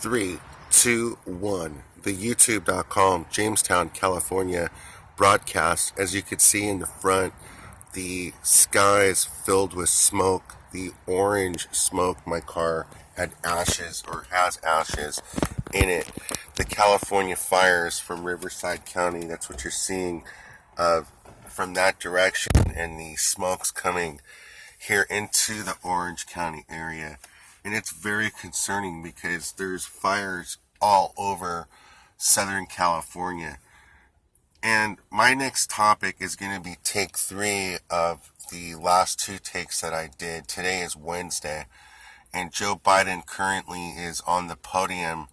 Three, two, one. The YouTube.com, Jamestown, California broadcast. As you can see in the front, the sky is filled with smoke. The orange smoke, my car had ashes or has ashes in it. The California fires from Riverside County, that's what you're seeing from that direction, and the smoke's coming here into the Orange County area. And it's very concerning because there's fires all over Southern California. And my next topic is going to be take 3 of the last 2 takes that I did. Today is Wednesday, and Joe Biden currently is on the podium.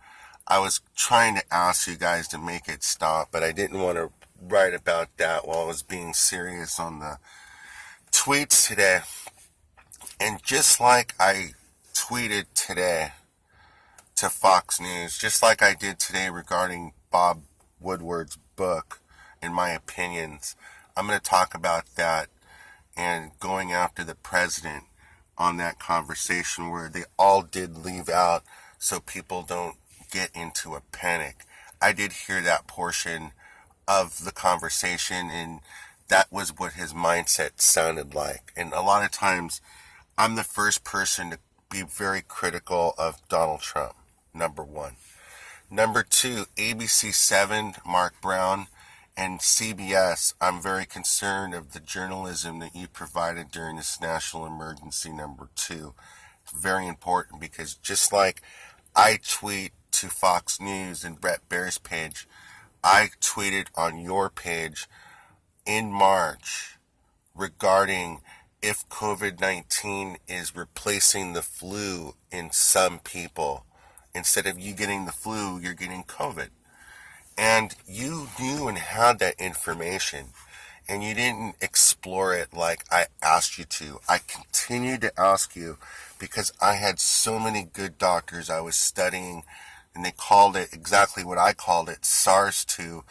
I was trying to ask you guys to make it stop, but I didn't want to write about that while I was being serious on the tweets today. And just like I tweeted today to Fox News, just like I did today regarding Bob Woodward's book and my opinions, I'm going to talk about that and going after the president on that conversation where they all did leave out so people don't get into a panic. I did hear that portion of the conversation, and that was what his mindset sounded like. And a lot of times I'm the first person to be very critical of Donald Trump, number one. Number 2, ABC 7, Mark Brown, and CBS, I'm very concerned of the journalism that you provided during this national emergency, number 2. Very important, because just like I tweet to Fox News and Brett Baer's page, I tweeted on your page in March regarding if COVID-19 is replacing the flu in some people. Instead of you getting the flu, you're getting COVID. And you knew and had that information, and you didn't explore it like I asked you to. I continued to ask you because I had so many good doctors I was studying, and they called it exactly what I called it, SARS-2.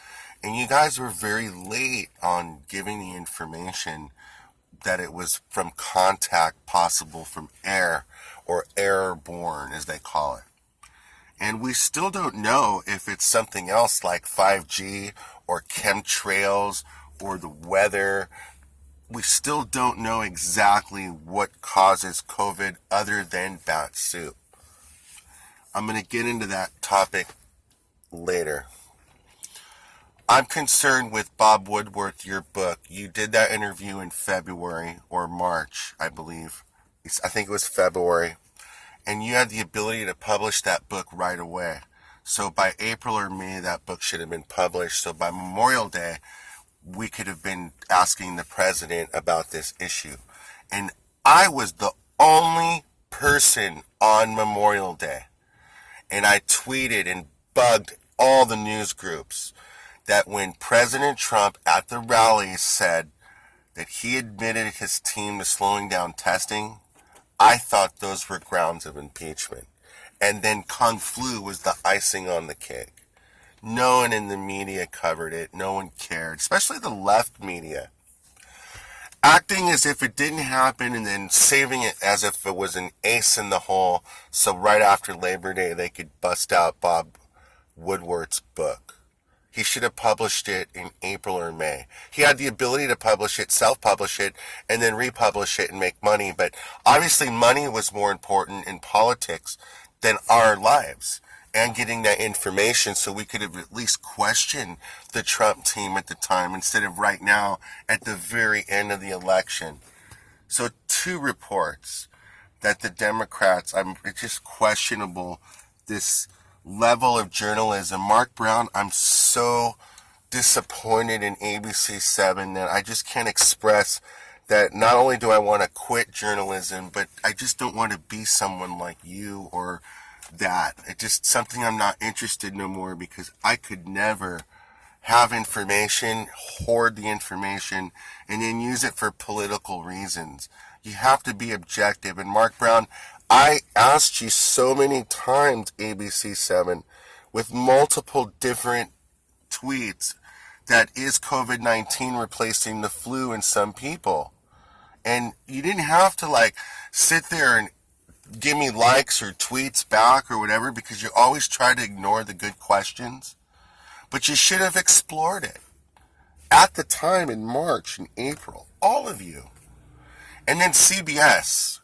And you guys were very late on giving the information that it was from contact, possible from air, or airborne as they call it. And we still don't know if it's something else like 5G or chemtrails or the weather. We still don't know exactly what causes COVID other than bat soup. I'm going to get into that topic later. I'm concerned with Bob Woodward, your book. You did that interview in February or March, I believe. I think it was February. And you had the ability to publish that book right away. So by April or May, that book should have been published. So by Memorial Day, we could have been asking the president about this issue. And I was the only person on Memorial Day. And I tweeted and bugged all the news groups that when President Trump at the rally said that he admitted his team to slowing down testing, I thought those were grounds of impeachment. And then Kung Flu was the icing on the cake. No one in the media covered it. No one cared, especially the left media. Acting as if it didn't happen and then saving it as if it was an ace in the hole, so right after Labor Day they could bust out Bob Woodward's book. He should have published it in April or May. He had the ability to publish it, self-publish it, and then republish it and make money. But obviously money was more important in politics than our lives and getting that information, so we could have at least questioned the Trump team at the time instead of right now at the very end of the election. So 2 reports that the Democrats, it's just questionable, this level of journalism. Mark Brown, I'm so disappointed in ABC 7 that I just can't express that not only do I want to quit journalism, but I just don't want to be someone like you or that. It's just something I'm not interested no more, because I could never have information, hoard the information, and then use it for political reasons. You have to be objective. And Mark Brown, I asked you so many times, ABC 7, with multiple different tweets, that is COVID-19 replacing the flu in some people? And you didn't have to sit there and give me likes or tweets back or whatever because you always try to ignore the good questions. But you should have explored it at the time in March and April, all of you. And then CBS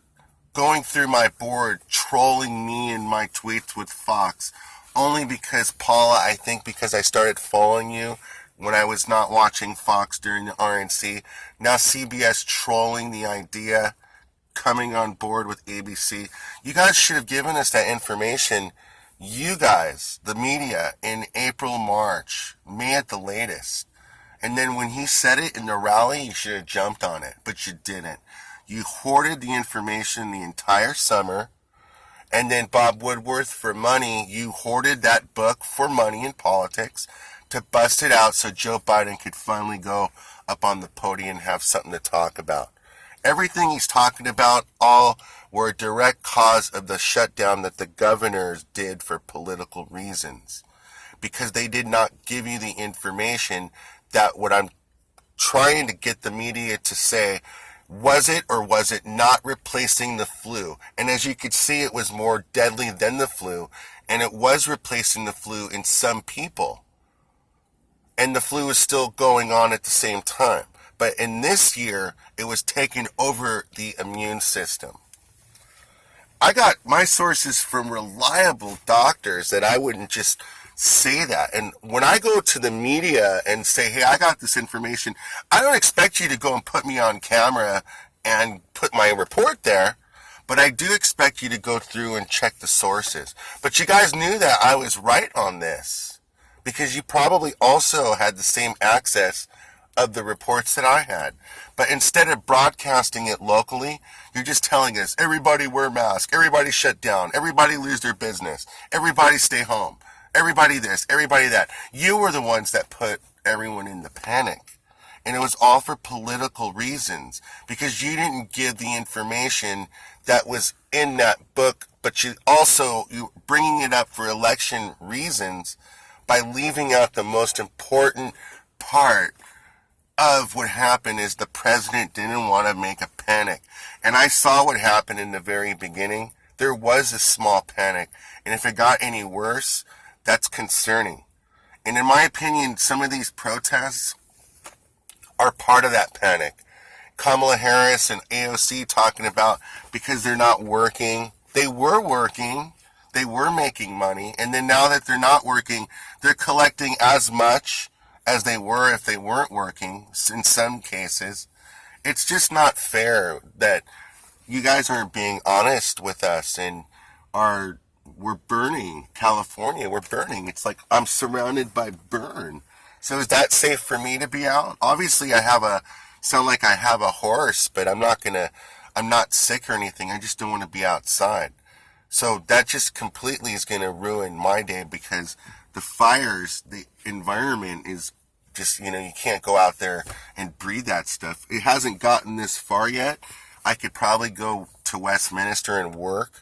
going through my board, trolling me and my tweets with Fox, only because, Paula, I think because I started following you when I was not watching Fox during the RNC. Now CBS trolling the idea, coming on board with ABC. You guys should have given us that information, you guys, the media, in April, March, May at the latest. And then when he said it in the rally, you should have jumped on it, but you didn't. You hoarded the information the entire summer. And then Bob Woodward, for money, you hoarded that book for money in politics to bust it out so Joe Biden could finally go up on the podium and have something to talk about. Everything he's talking about all were a direct cause of the shutdown that the governors did for political reasons. Because they did not give you the information that what I'm trying to get the media to say, was it or was it not replacing the flu? And as you could see, it was more deadly than the flu, and it was replacing the flu in some people. And the flu is still going on at the same time. But in this year, it was taking over the immune system. I got my sources from reliable doctors that I wouldn't just say that. And when I go to the media and say, hey, I got this information, I don't expect you to go and put me on camera and put my report there, but I do expect you to go through and check the sources. But you guys knew that I was right on this because you probably also had the same access of the reports that I had. But instead of broadcasting it locally, you're just telling us, everybody wear masks, everybody shut down, everybody lose their business, everybody stay home. Everybody this, everybody that. You were the ones that put everyone in the panic. And it was all for political reasons. Because you didn't give the information that was in that book. But you bringing it up for election reasons by leaving out the most important part of what happened is the president didn't want to make a panic. And I saw what happened in the very beginning. There was a small panic. And if it got any worse, that's concerning. And in my opinion, some of these protests are part of that panic. Kamala Harris and AOC talking about because they're not working. They were working. They were making money. And then now that they're not working, they're collecting as much as they were if they weren't working in some cases. It's just not fair that you guys aren't being honest with us and we're burning California. We're burning. It's like I'm surrounded by burn. So is that safe for me to be out? Obviously, sound like I have a horse, but I'm not sick or anything. I just don't want to be outside. So that just completely is going to ruin my day because the fires, the environment is just, you can't go out there and breathe that stuff. It hasn't gotten this far yet. I could probably go to Westminster and work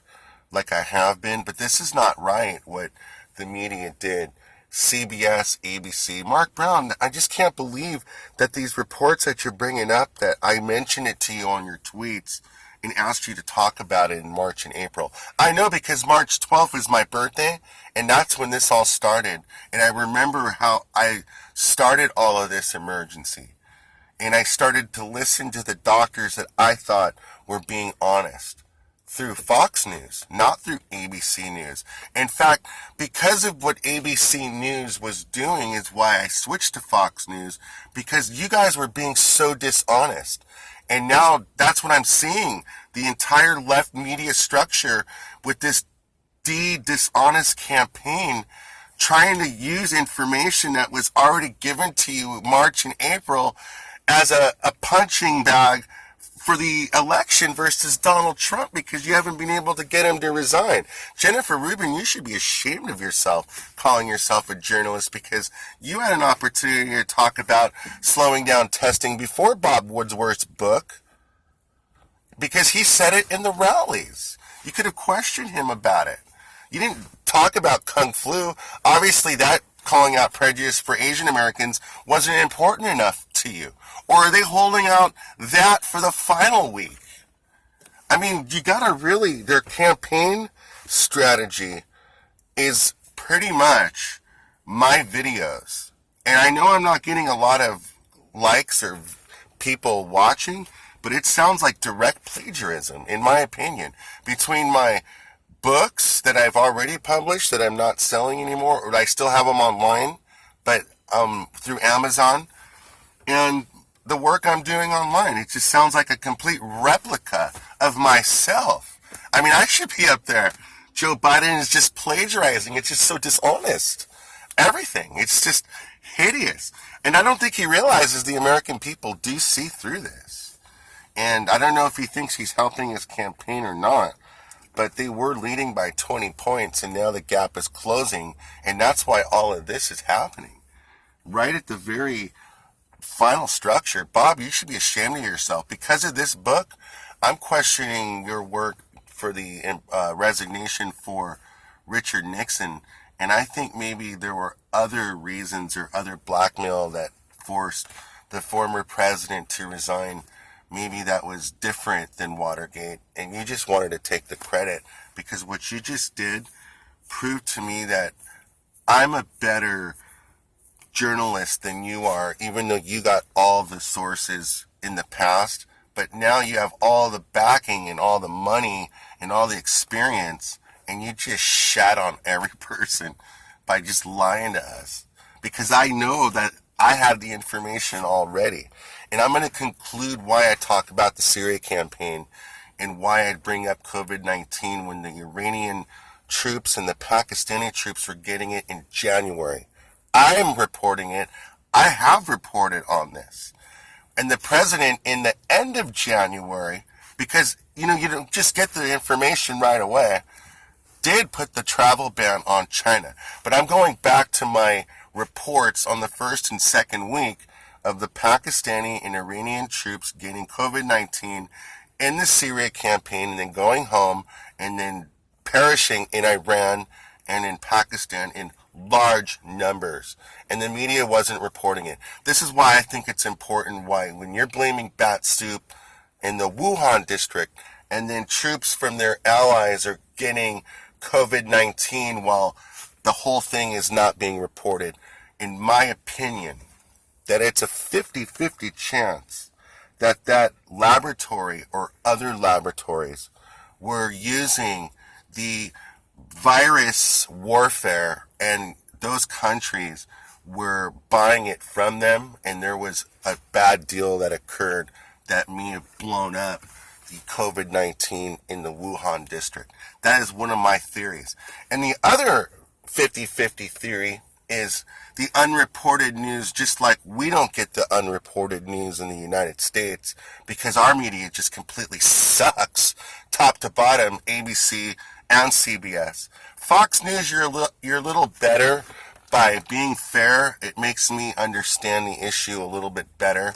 like I have been, but this is not right what the media did. CBS, ABC, Mark Brown, I just can't believe that these reports that you're bringing up, that I mentioned it to you on your tweets and asked you to talk about it in March and April. I know because March 12th is my birthday, and that's when this all started. And I remember how I started all of this emergency. And I started to listen to the doctors that I thought were being honest. Through Fox News, not through ABC News. In fact, because of what ABC News was doing is why I switched to Fox News, because you guys were being so dishonest. And now that's what I'm seeing. The entire left media structure with this dishonest campaign trying to use information that was already given to you March and April as a punching bag for the election versus Donald Trump because you haven't been able to get him to resign. Jennifer Rubin, you should be ashamed of yourself calling yourself a journalist because you had an opportunity to talk about slowing down testing before Bob Woodward's book because he said it in the rallies. You could have questioned him about it. You didn't talk about Kung Flu. Obviously, that calling out prejudice for Asian Americans wasn't important enough to you. Or are they holding out that for the final week? I mean, you gotta really, their campaign strategy is pretty much my videos. And I know I'm not getting a lot of likes or people watching, but it sounds like direct plagiarism, in my opinion, between my books that I've already published that I'm not selling anymore, or I still have them online, but through Amazon, and the work I'm doing online. It just sounds like a complete replica of myself. I mean, I should be up there. Joe Biden is just plagiarizing. It's just so dishonest. Everything. It's just hideous. And I don't think he realizes the American people do see through this. And I don't know if he thinks he's helping his campaign or not, but they were leading by 20 points, and now the gap is closing, and that's why all of this is happening. Right at the very final structure. Bob, you should be ashamed of yourself. Because of this book, I'm questioning your work for the resignation for Richard Nixon, and I think maybe there were other reasons or other blackmail that forced the former president to resign. Maybe that was different than Watergate, and you just wanted to take the credit, because what you just did proved to me that I'm a better journalist than you are, even though you got all the sources in the past, but now you have all the backing and all the money and all the experience, and you just shat on every person by just lying to us, because I know that I have the information already. And I'm going to conclude why I talk about the Syria campaign and why I bring up COVID-19 when the Iranian troops and the Pakistani troops were getting it in January. I'm reporting it. I have reported on this. And the president, in the end of January, because, you don't just get the information right away, did put the travel ban on China. But I'm going back to my reports on the first and second week of the Pakistani and Iranian troops getting COVID-19 in the Syria campaign, and then going home and then perishing in Iran and in Pakistan in large numbers. And the media wasn't reporting it. This is why I think it's important why when you're blaming bat soup in the Wuhan district, and then troops from their allies are getting COVID-19 while the whole thing is not being reported, in my opinion, that it's a 50-50 chance that that laboratory or other laboratories were using the virus warfare, and those countries were buying it from them, and there was a bad deal that occurred that may have blown up the COVID-19 in the Wuhan district. That is one of my theories. And the other 50-50 theory is the unreported news, just like we don't get the unreported news in the United States because our media just completely sucks, top to bottom, ABC and CBS. Fox News, you're a little better by being fair. It makes me understand the issue a little bit better.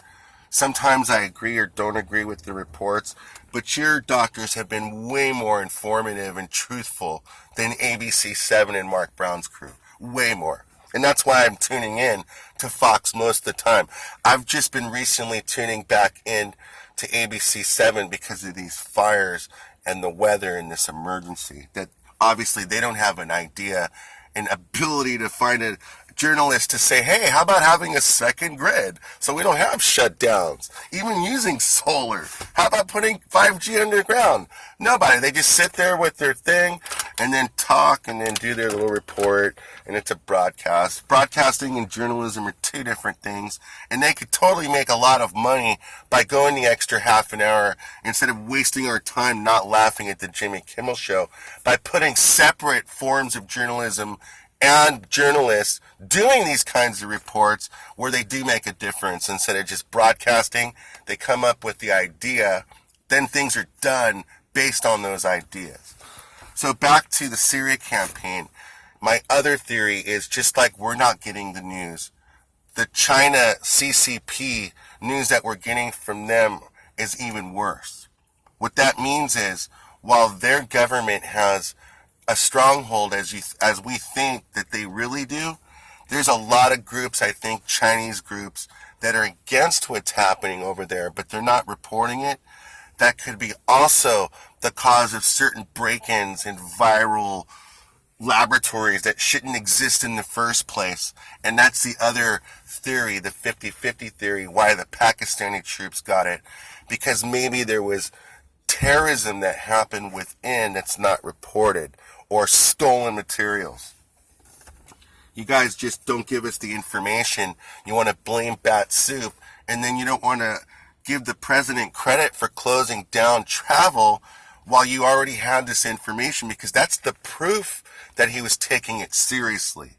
Sometimes I agree or don't agree with the reports, but your doctors have been way more informative and truthful than ABC 7 and Mark Brown's crew. Way more. And that's why I'm tuning in to Fox most of the time. I've just been recently tuning back in to ABC 7 because of these fires and the weather and this emergency. That obviously they don't have an idea and ability to find a journalist to say, hey, how about having a second grid so we don't have shutdowns? Even using solar. How about putting 5G underground? Nobody. They just sit there with their thing and then talk and then do their little report, and it's a broadcast. Broadcasting and journalism are two different things, and they could totally make a lot of money by going the extra half an hour instead of wasting our time not laughing at the Jimmy Kimmel Show by putting separate forms of journalism and journalists doing these kinds of reports where they do make a difference. Instead of just broadcasting, they come up with the idea, then things are done based on those ideas. So back to the Syria campaign, my other theory is just like we're not getting the news, the China CCP news that we're getting from them is even worse. What that means is, while their government has a stronghold as we think that they really do, there's a lot of groups, I think Chinese groups, that are against what's happening over there, but they're not reporting it, that could be also the cause of certain break-ins in viral laboratories that shouldn't exist in the first place. And that's the other theory, the 50-50 theory, why the Pakistani troops got it. Because maybe there was terrorism that happened within that's not reported, or stolen materials. You guys just don't give us the information. You want to blame Bat Soup, and then you don't want to give the president credit for closing down travel while you already had this information, because that's the proof that he was taking it seriously.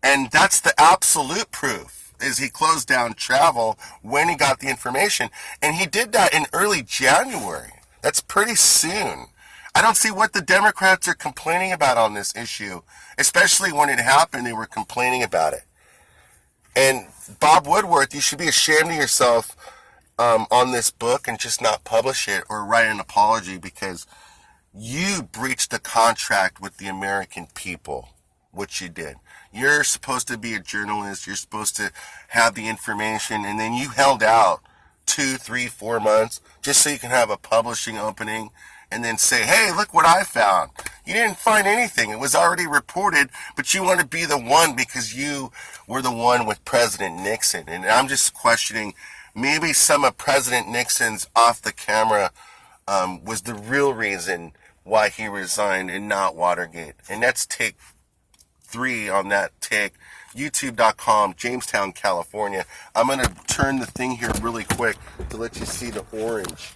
And that's the absolute proof, is he closed down travel when he got the information. And he did that in early January. That's pretty soon. I don't see what the Democrats are complaining about on this issue, especially when it happened, they were complaining about it. And Bob Woodward, you should be ashamed of yourself on this book and just not publish it or write an apology, because you breached the contract with the American people, which you did. You're supposed to be a journalist. You're supposed to have the information, and then you held out 2, 3, 4 months just so you can have a publishing opening and then say, hey, look what I found. You didn't find anything. It was already reported, but you want to be the one because you were the one with President Nixon. And I'm just questioning, maybe some of President Nixon's off the camera was the real reason why he resigned and not Watergate. And that's take 3 on that take. YouTube.com, Jamestown, California. I'm going to turn the thing here really quick to let you see the orange.